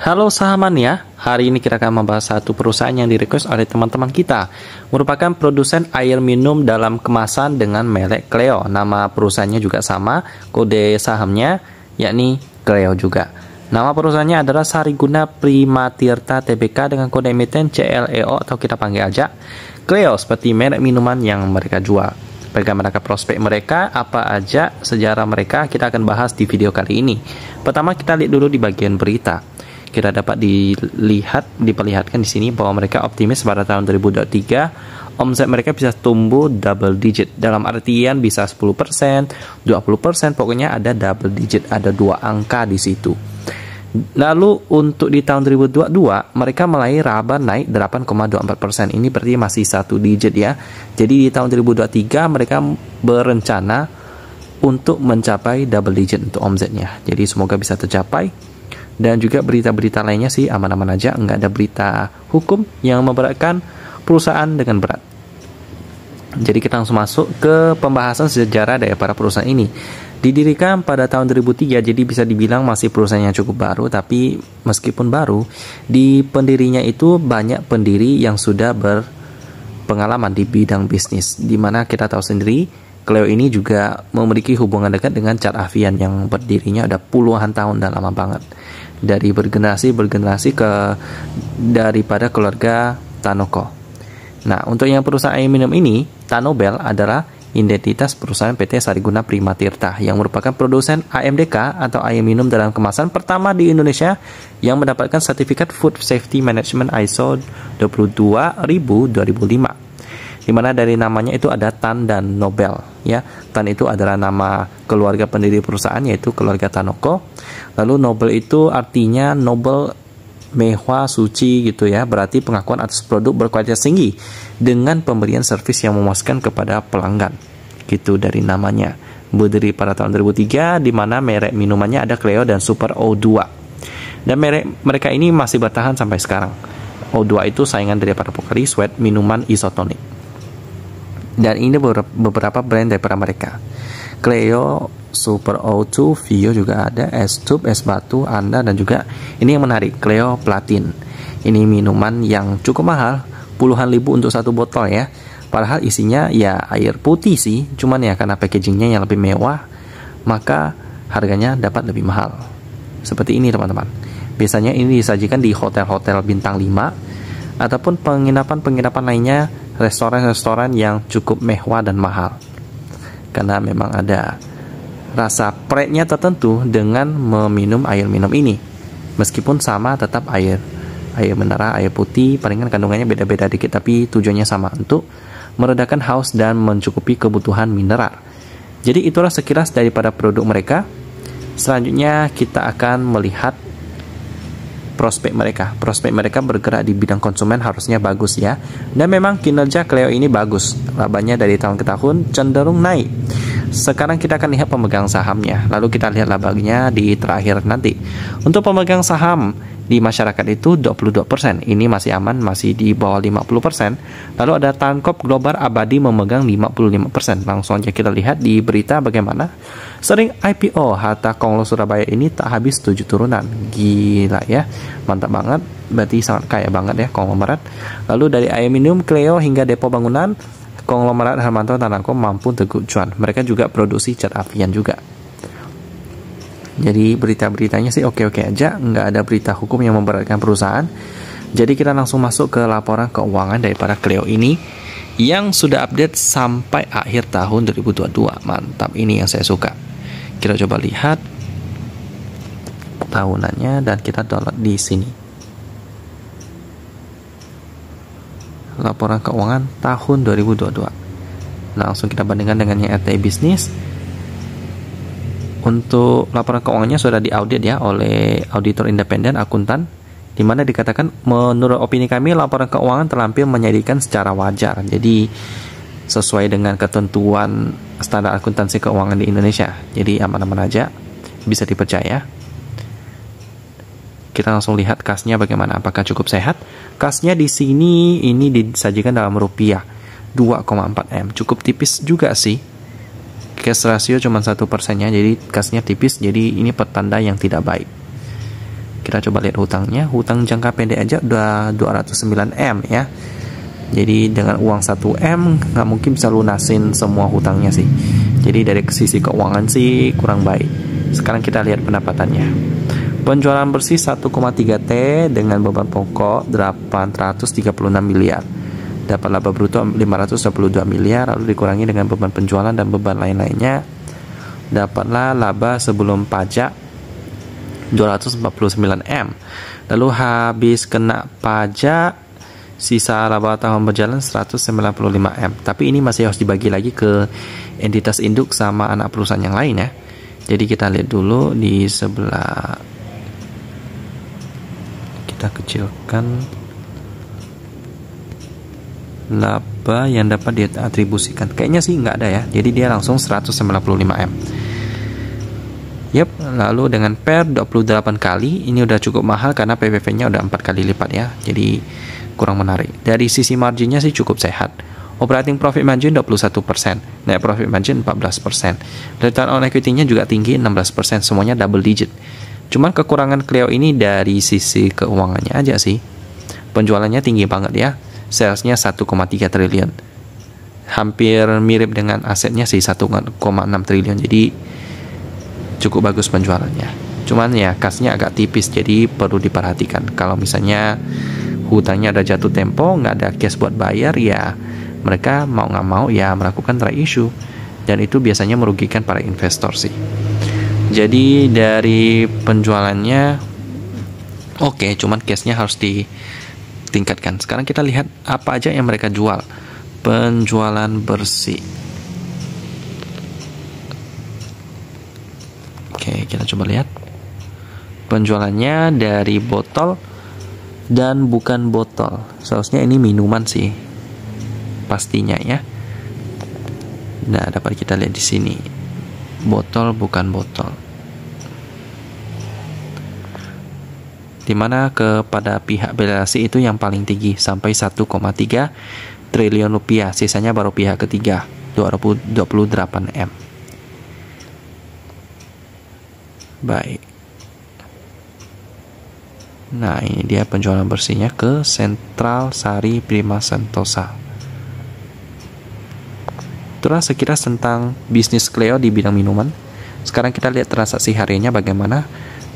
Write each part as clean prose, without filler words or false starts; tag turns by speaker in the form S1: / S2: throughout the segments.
S1: Halo sahamania, hari ini kita akan membahas satu perusahaan yang direquest oleh teman-teman kita. Merupakan produsen air minum dalam kemasan dengan merek Cleo. Nama perusahaannya juga sama, kode sahamnya yakni Cleo juga. Nama perusahaannya adalah Sariguna Primatirta Tbk dengan kode emiten CLEO atau kita panggil aja Cleo seperti merek minuman yang mereka jual. Bagaimana prospek mereka, apa aja sejarah mereka, kita akan bahas di video kali ini. Pertama kita lihat dulu di bagian berita. Kita dapat diperlihatkan di sini bahwa mereka optimis pada tahun 2023 omset mereka bisa tumbuh double digit, dalam artian bisa 10%, 20%, pokoknya ada double digit, ada dua angka di situ. Lalu untuk di tahun 2022 mereka meraih laba naik 8,24%. Ini berarti masih satu digit ya. Jadi di tahun 2023 mereka berencana untuk mencapai double digit untuk omsetnya. Jadi semoga bisa tercapai. Dan juga berita-berita lainnya sih aman-aman aja, nggak ada berita hukum yang memberatkan perusahaan dengan berat. Jadi kita langsung masuk ke pembahasan sejarah dari para perusahaan ini. Didirikan pada tahun 2003, jadi bisa dibilang masih perusahaan yang cukup baru, tapi meskipun baru, di pendirinya itu banyak pendiri yang sudah berpengalaman di bidang bisnis, dimana kita tahu sendiri, Cleo ini juga memiliki hubungan dekat dengan Chad Avian yang berdirinya udah puluhan tahun, dan lama banget. Dari bergenerasi daripada keluarga Tanoko. Nah, untuk yang perusahaan air minum ini, Tanobel adalah identitas perusahaan PT Sariguna Primatirta yang merupakan produsen AMDK atau air minum dalam kemasan pertama di Indonesia yang mendapatkan sertifikat Food Safety Management ISO 22000-2005. Di mana dari namanya itu ada Tan dan Nobel ya. Tan itu adalah nama keluarga pendiri perusahaan yaitu keluarga Tanoko. Lalu Nobel itu artinya Nobel, mewah, suci gitu ya. Berarti pengakuan atas produk berkualitas tinggi dengan pemberian servis yang memuaskan kepada pelanggan. Gitu dari namanya. Berdiri pada tahun 2003 di mana merek minumannya ada Cleo dan Super O2. Dan mereka ini masih bertahan sampai sekarang. O2 itu saingan daripada Pocari Sweat, minuman isotonic. Dan ini beberapa brand daripada mereka. Cleo, Super O2, Vio juga ada, S-Tube, Es Batu, Anda, dan juga ini yang menarik, Cleo Platin. Ini minuman yang cukup mahal, puluhan ribu untuk satu botol ya. Padahal isinya ya air putih sih, cuman ya karena packagingnya yang lebih mewah, maka harganya dapat lebih mahal. Seperti ini teman-teman. Biasanya ini disajikan di hotel-hotel bintang 5 ataupun penginapan-penginapan lainnya, restoran-restoran yang cukup mewah dan mahal. Karena memang ada rasa pride-nya tertentu dengan meminum air minum ini. Meskipun sama tetap air mineral, air putih, palingan kandungannya beda-beda dikit, tapi tujuannya sama untuk meredakan haus dan mencukupi kebutuhan mineral. Jadi itulah sekilas daripada produk mereka. Selanjutnya kita akan melihat prospek mereka bergerak di bidang konsumen harusnya bagus ya. Dan memang kinerja Cleo ini bagus, labanya dari tahun ke tahun cenderung naik. Sekarang kita akan lihat pemegang sahamnya, lalu kita lihat labanya di terakhir nanti. Untuk pemegang saham di masyarakat itu 22%, ini masih aman, masih di bawah 50%. Lalu ada Tankop Global Abadi memegang 55%. Langsung aja kita lihat di berita bagaimana sering IPO Harta Konglo Surabaya ini tak habis 7 turunan. Gila ya, mantap banget, berarti sangat kaya banget ya konglomerat. Lalu dari air minum Cleo hingga depo bangunan, konglomerat Hermanto Tanako mampu teguk cuan. Mereka juga produksi Chad Avian juga. Jadi berita-beritanya sih oke-oke aja, nggak ada berita hukum yang memberatkan perusahaan. Jadi kita langsung masuk ke laporan keuangan daripada Cleo ini yang sudah update sampai akhir tahun 2022. Mantap, ini yang saya suka. Kita coba lihat tahunannya dan kita download di sini. Laporan keuangan tahun 2022. Langsung kita bandingkan dengan yang RTI Bisnis. Untuk laporan keuangannya sudah diaudit ya oleh auditor independen akuntan, di mana dikatakan menurut opini kami laporan keuangan terlampir menyajikan secara wajar. Jadi sesuai dengan ketentuan standar akuntansi keuangan di Indonesia. Jadi aman-aman aja, bisa dipercaya. Kita langsung lihat kasnya bagaimana, apakah cukup sehat. Kasnya di sini ini disajikan dalam rupiah 2,4 M, cukup tipis juga sih. Cash ratio cuma 1%-nya, jadi kasnya tipis, jadi ini pertanda yang tidak baik. Kita coba lihat hutangnya. Hutang jangka pendek aja udah 209 M ya. Jadi dengan uang 1 M nggak mungkin bisa lunasin semua hutangnya sih. Jadi dari sisi keuangan sih kurang baik. Sekarang kita lihat pendapatannya. Penjualan bersih 1,3 T dengan beban pokok 836 miliar. Dapat laba bruto 522 miliar, lalu dikurangi dengan beban penjualan dan beban lain-lainnya. Dapatlah laba sebelum pajak 249 M. Lalu habis kena pajak sisa laba tahun berjalan 195 M. Tapi ini masih harus dibagi lagi ke entitas induk sama anak perusahaan yang lain ya. Jadi kita lihat dulu di sebelah, kita kecilkan laba yang dapat diatribusikan. Kayaknya sih nggak ada ya. Jadi dia langsung 195 M. Yep, lalu dengan per 28 kali ini udah cukup mahal karena PPV-nya udah 4 kali lipat ya. Jadi kurang menarik. Dari sisi marginnya sih cukup sehat. Operating profit margin 21%, net profit margin 14%. Return on equity-nya juga tinggi 16%, semuanya double digit. Cuman kekurangan Cleo ini dari sisi keuangannya aja sih. Penjualannya tinggi banget ya. Salesnya 1,3 triliun. Hampir mirip dengan asetnya sih 1,6 triliun. Jadi cukup bagus penjualannya. Cuman ya kasnya agak tipis, jadi perlu diperhatikan. Kalau misalnya hutangnya ada jatuh tempo, nggak ada cash buat bayar, ya mereka mau nggak mau ya melakukan right issue, dan itu biasanya merugikan para investor sih. Jadi dari penjualannya oke, cuman cashnya harus ditingkatkan. Sekarang kita lihat apa aja yang mereka jual. Penjualan bersih. Oke, kita coba lihat. Penjualannya dari botol dan bukan botol. Seharusnya ini minuman sih, pastinya ya. Nah, dapat kita lihat di sini. Botol bukan botol. Dimana kepada pihak valuasi itu yang paling tinggi sampai 1,3 triliun rupiah. Sisanya baru pihak ketiga 28 M. Baik. Nah, ini dia penjualan bersihnya ke Sentral Sari Prima Sentosa. Itulah sekilas tentang bisnis Cleo di bidang minuman. Sekarang kita lihat transaksi hariannya bagaimana.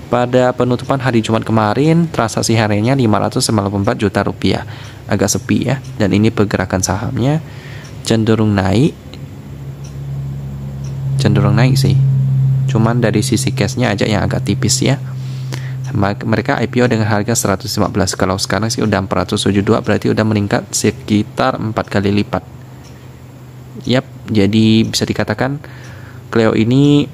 S1: Pada penutupan hari Jumat kemarin, transaksi hariannya 594 juta rupiah. Agak sepi ya. Dan ini pergerakan sahamnya cenderung naik. Cenderung naik sih. Cuman dari sisi cashnya aja yang agak tipis ya. Mereka IPO dengan harga 115. Kalau sekarang sih udah 472, berarti udah meningkat sekitar 4 kali lipat. Yap, jadi bisa dikatakan Cleo ini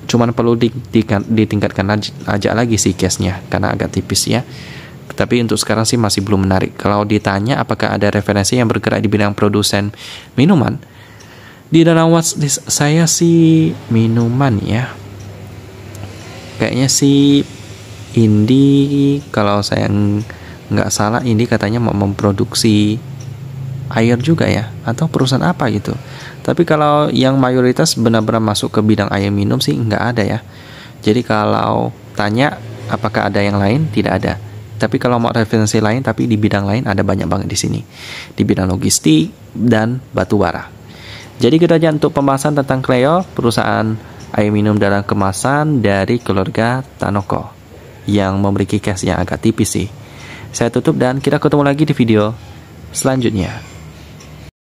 S1: cuman perlu ditingkatkan aja lagi sih cashnya, karena agak tipis ya. Tapi untuk sekarang sih masih belum menarik. Kalau ditanya apakah ada referensi yang bergerak di bidang produsen minuman, di dalam watchlist saya sih minuman ya. Kayaknya sih Indi, kalau saya nggak salah, Indi katanya mau memproduksi air juga ya, atau perusahaan apa gitu. Tapi kalau yang mayoritas benar-benar masuk ke bidang air minum sih nggak ada ya. Jadi kalau tanya apakah ada yang lain, tidak ada. Tapi kalau mau referensi lain, tapi di bidang lain ada banyak banget di sini. Di bidang logistik dan batu bara. Jadi kita aja untuk pembahasan tentang Cleo, perusahaan air minum dalam kemasan dari keluarga Tanoko yang memiliki cash yang agak tipis sih. Saya tutup dan kita ketemu lagi di video selanjutnya.